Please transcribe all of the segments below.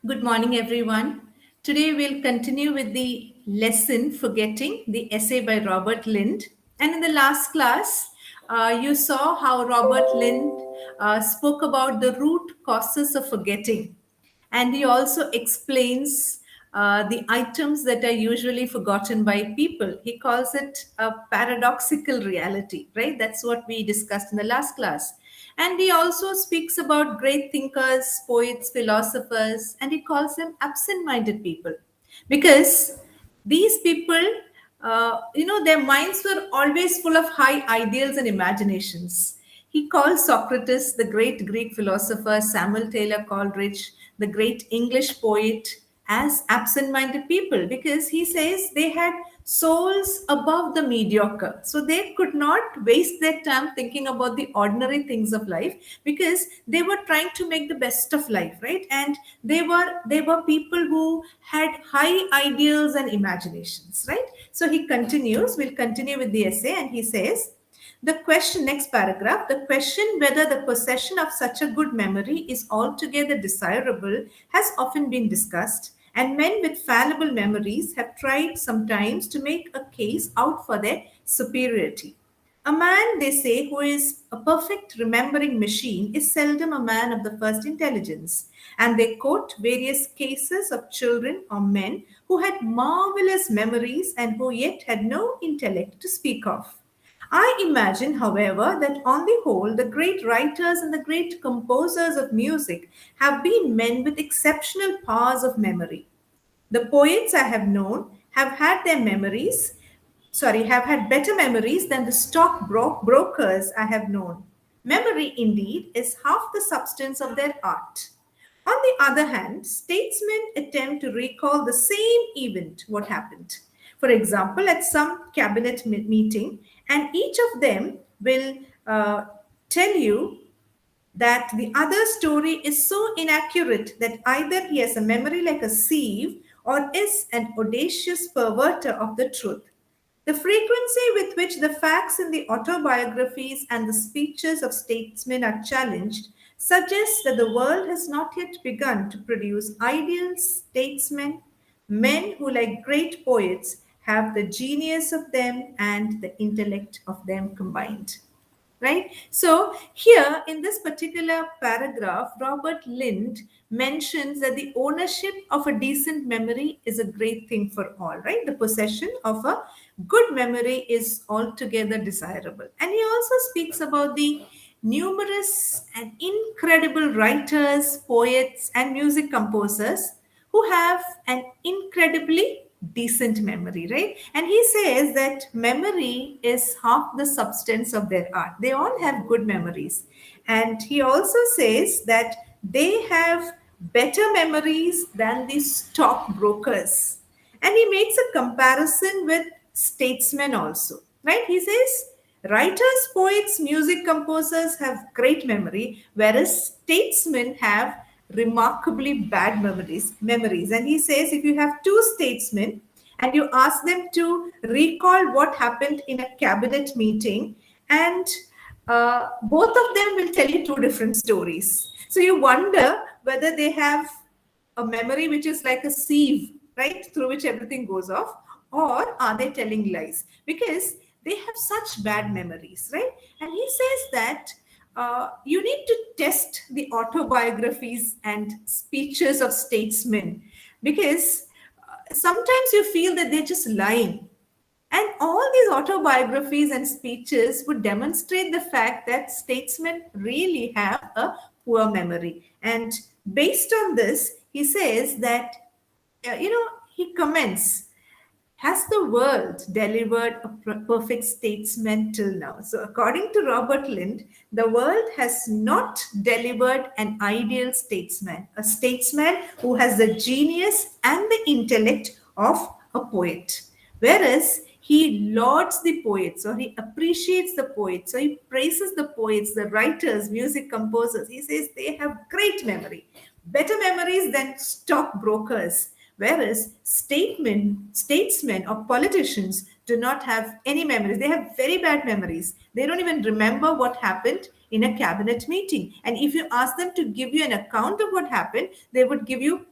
Good morning, everyone. Today we'll continue with the lesson Forgetting, the essay by Robert Lind. And in the last class, you saw how Robert Lind spoke about the root causes of forgetting. And he also explains the items that are usually forgotten by people. He calls it a paradoxical reality, right? That's what we discussed in the last class. And he also speaks about great thinkers, poets, philosophers, and he calls them absent minded people because these people, their minds were always full of high ideals and imaginations. He called Socrates, the great Greek philosopher, Samuel Taylor Coleridge, the great English poet, as absent minded people because he says they had souls above the mediocre. So they could not waste their time thinking about the ordinary things of life because they were trying to make the best of life, right? And they were people who had high ideals and imaginations, right? So he continues, we'll continue with the essay, and he says, the question, next paragraph, the question whether the possession of such a good memory is altogether desirable has often been discussed, and men with fallible memories have tried sometimes to make a case out for their superiority. A man, they say, who is a perfect remembering machine is seldom a man of the first intelligence. And they quote various cases of children or men who had marvelous memories and who yet had no intellect to speak of. I imagine, however, that on the whole, the great writers and the great composers of music have been men with exceptional powers of memory. The poets I have known have had their memories, have had better memories than the brokers I have known. Memory, indeed, is half the substance of their art. On the other hand, statesmen attempt to recall the same event, what happened. For example, at some cabinet meeting, and each of them will tell you that the other story is so inaccurate that either he has a memory like a sieve or is an audacious perverter of the truth. The frequency with which the facts in the autobiographies and the speeches of statesmen are challenged suggests that the world has not yet begun to produce ideal statesmen, men who, like great poets, have the genius of them and the intellect of them combined, right? So here in this particular paragraph, Robert Lind mentions that the ownership of a decent memory is a great thing for all, right? The possession of a good memory is altogether desirable. And he also speaks about the numerous and incredible writers, poets, and music composers who have an incredibly decent memory, right? And he says that memory is half the substance of their art. They all have good memories. And he also says that they have better memories than the stockbrokers. And he makes a comparison with statesmen also, right? He says writers, poets, music composers have great memory, whereas statesmen have remarkably bad memories. And he says if you have two statesmen and you ask them to recall what happened in a cabinet meeting, and both of them will tell you two different stories. So you wonder whether they have a memory which is like a sieve, right, through which everything goes off, or are they telling lies? Because they have such bad memories, right? And he says that you need to test the autobiographies and speeches of statesmen because sometimes you feel that they're just lying. And all these autobiographies and speeches would demonstrate the fact that statesmen really have a poor memory. And based on this, he says that, he comments, has the world delivered a perfect statesman till now? So, according to Robert Lind, the world has not delivered an ideal statesman, a statesman who has the genius and the intellect of a poet. Whereas he lauds the poets, or he appreciates the poets, or he praises the poets, the writers, music composers. He says they have great memory, better memories than stockbrokers. Whereas statesmen or politicians do not have any memories. They have very bad memories. They don't even remember what happened in a cabinet meeting. And if you ask them to give you an account of what happened, they would give you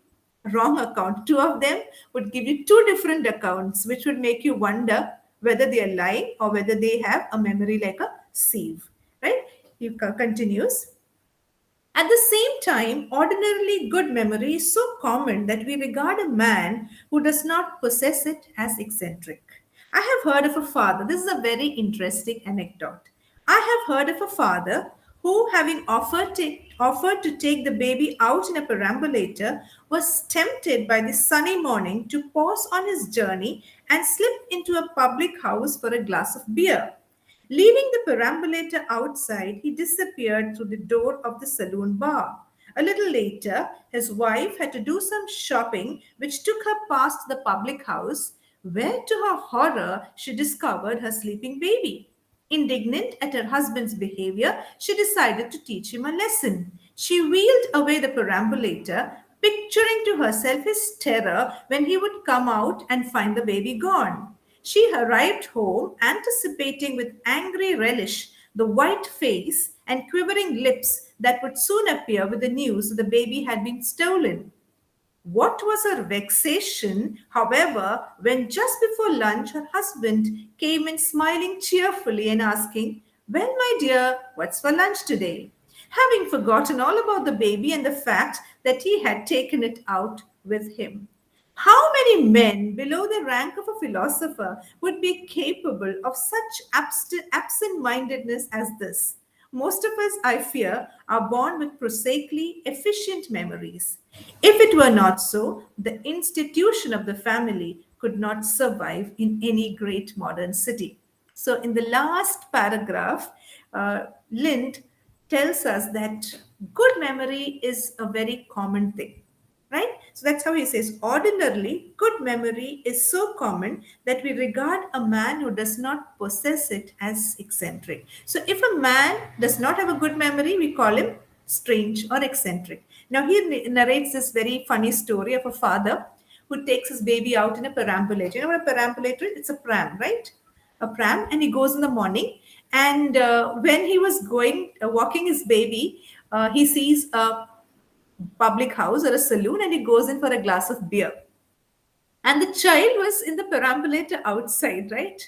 wrong account. Two of them would give you two different accounts, which would make you wonder whether they are lying or whether they have a memory like a sieve. Right? He continues. At the same time, ordinarily good memory is so common that we regard a man who does not possess it as eccentric. I have heard of a father, this is a very interesting anecdote. I have heard of a father who, having offered to take the baby out in a perambulator, was tempted by the sunny morning to pause on his journey and slip into a public house for a glass of beer. Leaving the perambulator outside, he disappeared through the door of the saloon bar. A little later, his wife had to do some shopping, which took her past the public house, where to her horror, she discovered her sleeping baby. Indignant at her husband's behavior, she decided to teach him a lesson. She wheeled away the perambulator, picturing to herself his terror when he would come out and find the baby gone. She arrived home, anticipating with angry relish the white face and quivering lips that would soon appear with the news that the baby had been stolen. What was her vexation, however, when just before lunch her husband came in smiling cheerfully and asking, "Well, my dear, what's for lunch today?" Having forgotten all about the baby and the fact that he had taken it out with him. How many men below the rank of a philosopher would be capable of such absent mindedness as this? Most of us, I fear, are born with prosaically efficient memories. If it were not so, the institution of the family could not survive in any great modern city. So, in the last paragraph, Lind tells us that good memory is a very common thing, right? So that's how he says, ordinarily, good memory is so common that we regard a man who does not possess it as eccentric. So if a man does not have a good memory, we call him strange or eccentric. Now, he narrates this very funny story of a father who takes his baby out in a perambulator. You know what a perambulator is? It's a pram, right? A pram, and he goes in the morning. And when he was going, walking his baby, he sees a public house or a saloon and he goes in for a glass of beer. And the child was in the perambulator outside, right?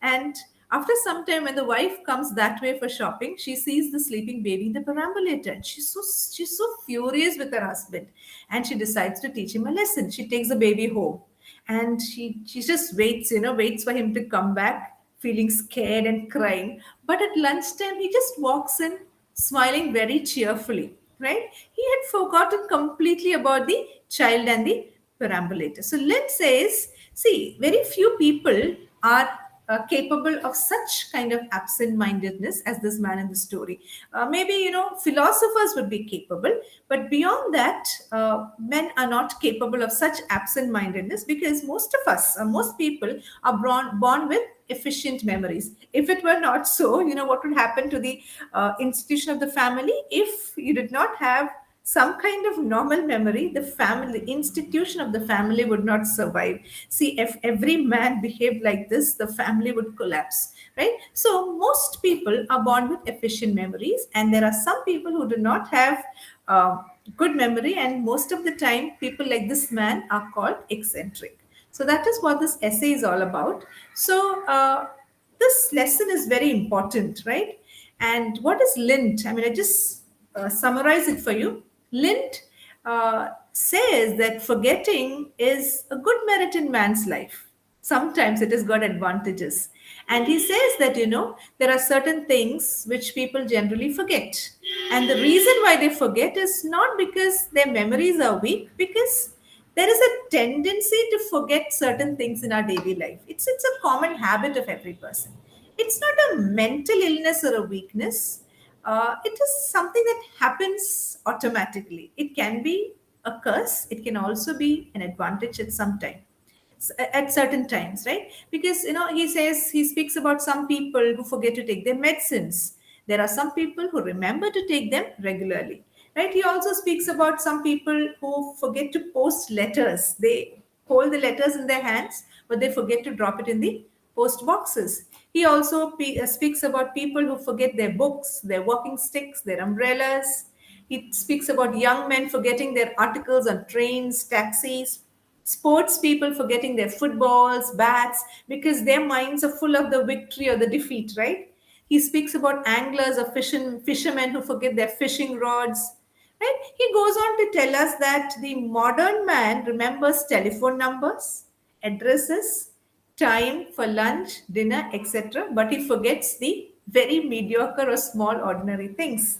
And after some time, when the wife comes that way for shopping, she sees the sleeping baby in the perambulator. And she's so furious with her husband. And she decides to teach him a lesson. She takes the baby home. And she just waits, waits for him to come back, feeling scared and crying. But at lunchtime, he just walks in, smiling very cheerfully, right? He had forgotten completely about the child and the perambulator. So Lynn says, see, very few people are capable of such kind of absent-mindedness as this man in the story. Maybe, philosophers would be capable, but beyond that, men are not capable of such absent-mindedness because most of us, most people are born with efficient memories. If it were not so, what would happen to the institution of the family if you did not have some kind of normal memory? The family, the institution of the family would not survive. See, if every man behaved like this, the family would collapse, right? So most people are born with efficient memories, and there are some people who do not have good memory, and most of the time people like this man are called eccentric. So that is what this essay is all about. So this lesson is very important, right? And what is Lint? I mean, I just summarize it for you. Lint says that forgetting is a good merit in man's life. Sometimes it has got advantages. And he says that, there are certain things which people generally forget. And the reason why they forget is not because their memories are weak, because there is a tendency to forget certain things in our daily life. It's a common habit of every person. It's not a mental illness or a weakness. It is something that happens automatically. It can be a curse. It can also be an advantage at some time, at certain times, right? Because he speaks about some people who forget to take their medicines. There are some people who remember to take them regularly, right? He also speaks about some people who forget to post letters. They hold the letters in their hands, but they forget to drop it in the post boxes. He also speaks about people who forget their books, their walking sticks, their umbrellas. He speaks about young men forgetting their articles on trains, taxis, sports people forgetting their footballs, bats, because their minds are full of the victory or the defeat, right? He speaks about anglers or fishermen who forget their fishing rods. Right? He goes on to tell us that the modern man remembers telephone numbers, addresses, time for lunch, dinner, etc., but he forgets the very mediocre or small ordinary things.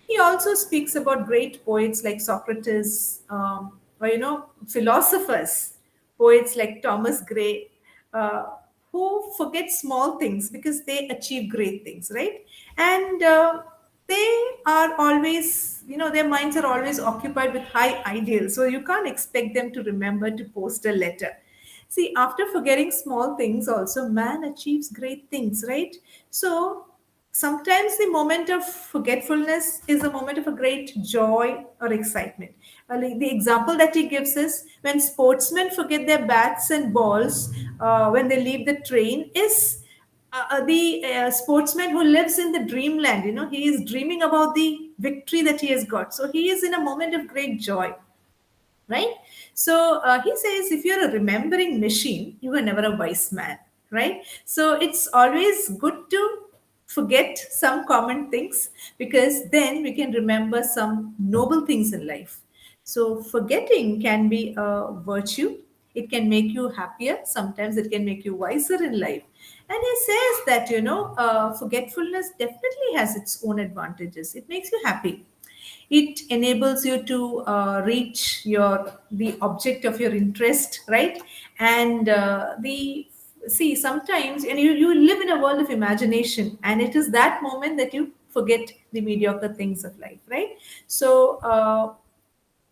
He also speaks about great poets like Socrates, or philosophers, poets like Thomas Gray, uh, who forget small things because they achieve great things, right? And they are always, their minds are always occupied with high ideals, so you can't expect them to remember to post a letter. See, after forgetting small things, also man achieves great things, right? So sometimes the moment of forgetfulness is a moment of a great joy or excitement. Like the example that he gives is when sportsmen forget their bats and balls when they leave the train, is the sportsman who lives in the dreamland. He is dreaming about the victory that he has got. So he is in a moment of great joy, right? So he says, if you're a remembering machine, you are never a wise man, right? So it's always good to forget some common things, because then we can remember some noble things in life. So forgetting can be a virtue. It can make you happier. Sometimes it can make you wiser in life. And he says that, forgetfulness definitely has its own advantages. It makes you happy. It enables you to reach the object of your interest, right? And the see sometimes, and you live in a world of imagination, and it is that moment that you forget the mediocre things of life, right? So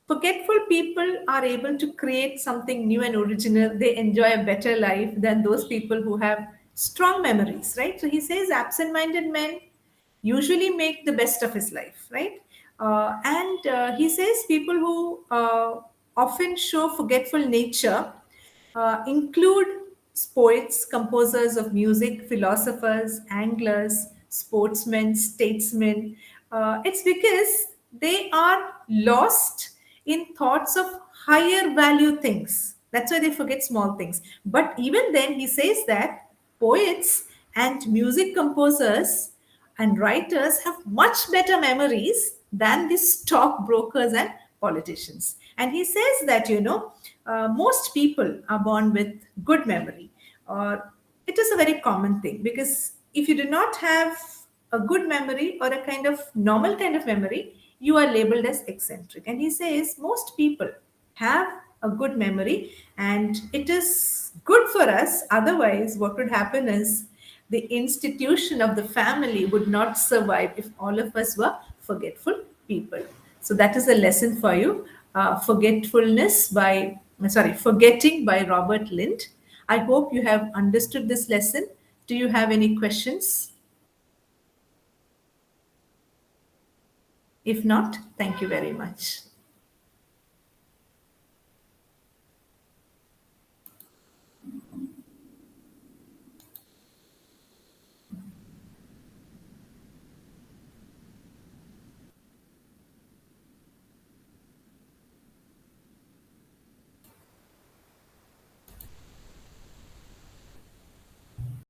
forgetful people are able to create something new and original. They enjoy a better life than those people who have strong memories, right? So he says absent minded men usually make the best of his life, right? And he says people who often show forgetful nature include poets, composers of music, philosophers, anglers, sportsmen, statesmen. It's because they are lost in thoughts of higher value things. That's why they forget small things. But even then, he says that poets and music composers and writers have much better memories than the stockbrokers and politicians. And he says that, most people are born with good memory, or it is a very common thing, because if you do not have a good memory or a kind of normal kind of memory, you are labeled as eccentric. And he says most people have a good memory, and it is good for us. Otherwise, what would happen is the institution of the family would not survive if all of us were forgetful people. So that is a lesson for you. Forgetting by Robert Lind. I hope you have understood this lesson. Do you have any questions? If not, thank you very much.